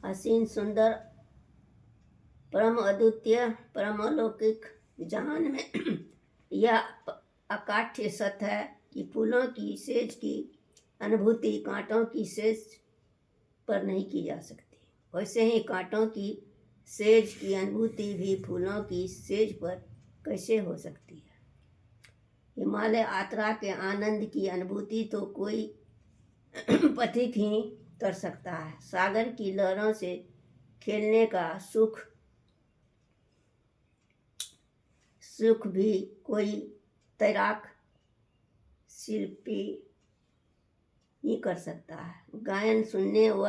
असीम सुंदर परम अद्वितीय परम अलौकिक जहान में यह अकाट्य सत्य है कि फूलों की सेज की अनुभूति कांटों की सेज पर नहीं की जा सकती। वैसे ही कांटों की सेज की अनुभूति भी फूलों की सेज पर कैसे हो सकती है। हिमालय यात्रा के आनंद की अनुभूति तो कोई पथिक ही कर सकता है। सागर की लहरों से खेलने का सुख भी कोई तैराक शिल्पी ही कर सकता है। गायन सुनने व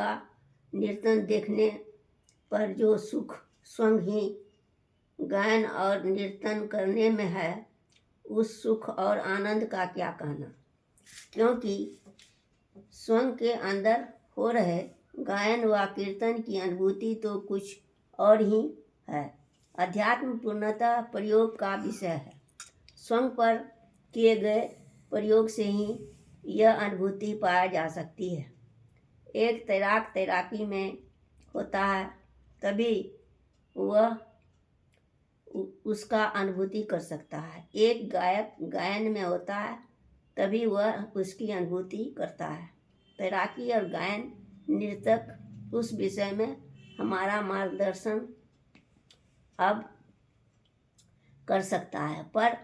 नृत्य देखने पर जो सुख स्वयं ही गायन और नृत्य करने में है, उस सुख और आनंद का क्या कहना, क्योंकि स्वयं के अंदर हो रहे गायन व कीर्तन की अनुभूति तो कुछ और ही है। अध्यात्म पूर्णतः प्रयोग का विषय है। स्वयं पर किए गए प्रयोग से ही यह अनुभूति पाया जा सकती है। एक तैराक तैराकी में होता है तभी वह उसका अनुभूति कर सकता है। एक गायक गायन में होता है तभी वह उसकी अनुभूति करता है। तैराकी और गायन नृतक उस विषय में हमारा मार्गदर्शन अब कर सकता है, पर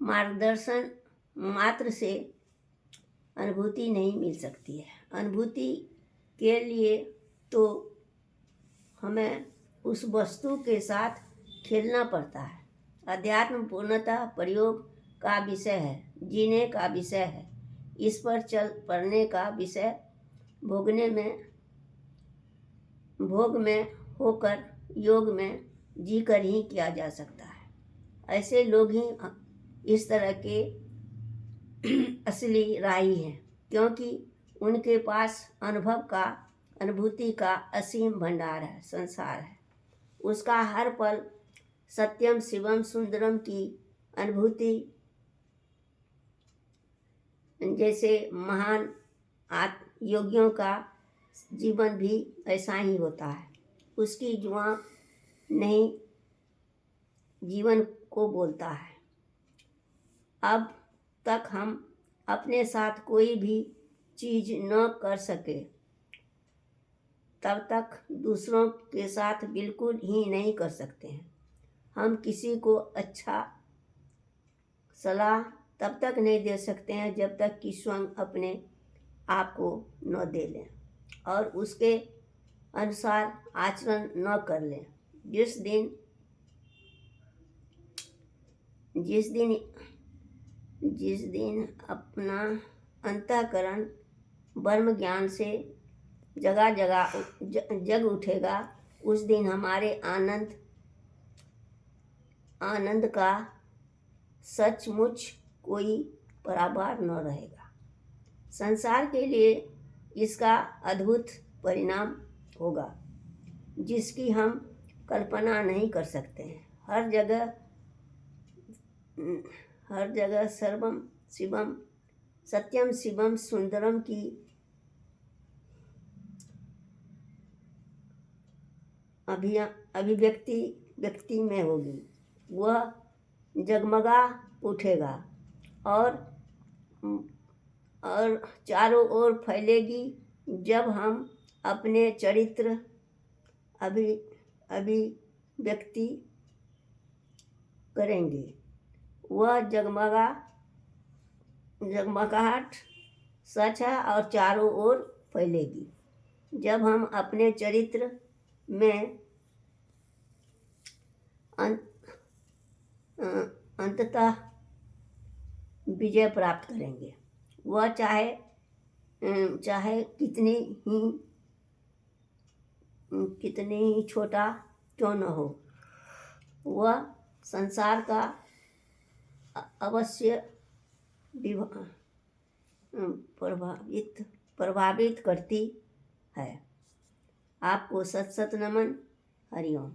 मार्गदर्शन मात्र से अनुभूति नहीं मिल सकती है। अनुभूति के लिए तो हमें उस वस्तु के साथ खेलना पड़ता है। अध्यात्म पूर्णतः प्रयोग का विषय है, जीने का विषय है। इस पर चल पड़ने का विषय भोग में होकर योग में जीकर ही किया जा सकता है। ऐसे लोग ही इस तरह के असली राही हैं, क्योंकि उनके पास अनुभूति का असीम भंडार है। संसार है, उसका हर पल सत्यम शिवम सुंदरम की अनुभूति। जैसे महान योगियों का जीवन भी ऐसा ही होता है। उसकी जुआ नहीं जीवन को बोलता है। अब तक हम अपने साथ कोई भी चीज न कर सके, तब तक दूसरों के साथ बिल्कुल ही नहीं कर सकते हैं। हम किसी को अच्छा सलाह तब तक नहीं दे सकते हैं जब तक कि स्वयं अपने आप को न दे लें और उसके अनुसार आचरण न कर लें। जिस दिन अपना अंतःकरण ब्रह्म ज्ञान से जग उठेगा, उस दिन हमारे आनंद का सचमुच कोई पराबार न रहेगा। संसार के लिए इसका अद्भुत परिणाम होगा जिसकी हम कल्पना नहीं कर सकते हैं। हर जगह सर्वम शिवम सत्यम शिवम सुंदरम की अभिव्यक्ति व्यक्ति में होगी। वह जगमगा उठेगा और चारों ओर फैलेगी जब हम अपने चरित्र अभिव्यक्ति करेंगे। वह जगमगाहट सच है और चारों ओर फैलेगी जब हम अपने चरित्र में अंततः विजय प्राप्त करेंगे। वह चाहे कितनी ही छोटा क्यों न हो, वह संसार का अवश्य प्रभावित करती है। आपको सत नमन। हरिओम।